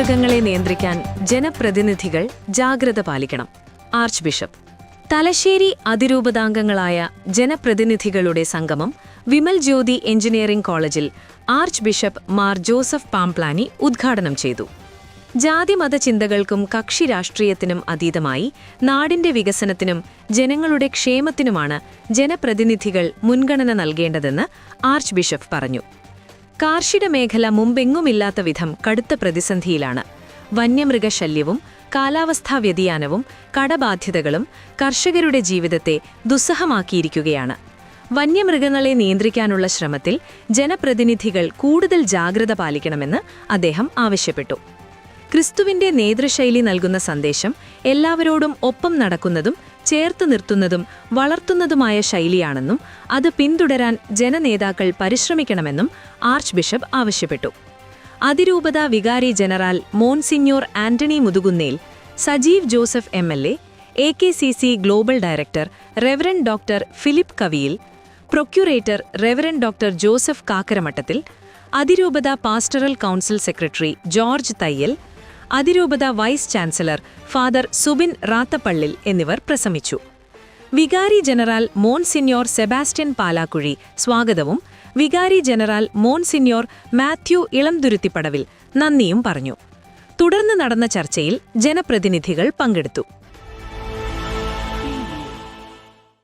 വന്യമൃഗങ്ങളെ നിയന്ത്രിക്കാൻ ജനപ്രതിനിധികൾ ജാഗ്രത പാലിക്കണം. Arch bishop. തലശ്ശേരി അതിരൂപതാംഗങ്ങളായ ജനപ്രതിനിധികളുടെ സംഗമം വിമൽ ജ്യോതി എഞ്ചിനീയറിംഗ് കോളേജിൽ arch bishop Mar Joseph Pamplany ഉദ്ഘാടനം ചെയ്തു. ജാതിമത ചിന്തകൾക്കും കക്ഷി രാഷ്ട്രീയത്തിനും അതീതമായി നാടിന്റെ വികസനത്തിനും ജനങ്ങളുടെ ക്ഷേമത്തിനുമാണ് ജനപ്രതിനിധികൾ മുൻഗണന നൽകേണ്ടതെന്ന് ആർച്ച് ബിഷപ്പ് പറഞ്ഞു. കാർഷിക മേഖല മുമ്പെങ്ങുമില്ലാത്ത വിധം കടുത്ത പ്രതിസന്ധിയിലാണ്. വന്യമൃഗശല്യവും കാലാവസ്ഥാ വ്യതിയാനവും കടബാധ്യതകളും കർഷകരുടെ ജീവിതത്തെ ദുസ്സഹമാക്കിയിരിക്കുകയാണ്. വന്യമൃഗങ്ങളെ നിയന്ത്രിക്കാനുള്ള ശ്രമത്തിൽ ജനപ്രതിനിധികൾ കൂടുതൽ ജാഗ്രത പാലിക്കണമെന്ന് അദ്ദേഹം ആവശ്യപ്പെട്ടു. ക്രിസ്തുവിന്റെ നേതൃശൈലി നൽകുന്ന സന്ദേശം എല്ലാവരോടും ഒപ്പം നടക്കുന്നതും ചേർത്ത് നിർത്തുന്നതും വളർത്തുന്നതുമായ ശൈലിയാണെന്നും അത് പിന്തുടരാൻ ജനനേതാക്കൾ പരിശ്രമിക്കണമെന്നും ആർച്ച് ബിഷപ്പ് ആവശ്യപ്പെട്ടു. അതിരൂപത വികാരി general monsignor Antony Muthukunnel, Sajeev Joseph MLA, AKCC global director reverend doctor Philip Kaviyil, procurator reverend doctor Joseph Kakkaramattathil, അതിരൂപത pastoral council secretary George Thayyil, അതിരൂപത vice chancellor father Subin Rathappallil എന്നിവർ പ്രസംഗിച്ചു. വികാരി ജനറൽ മോൺസിഞ്ഞോർ സെബാസ്റ്റ്യൻ പാലാക്കുഴി സ്വാഗതവും വികാരി ജനറൽ മോൺസിഞ്ഞോർ മാത്യു ഇളംതുരുത്തിപ്പടവിൽ നന്ദിയും പറഞ്ഞു. തുടർന്ന് നടന്ന ചർച്ചയിൽ ജനപ്രതിനിധികൾ പങ്കെടുത്തു.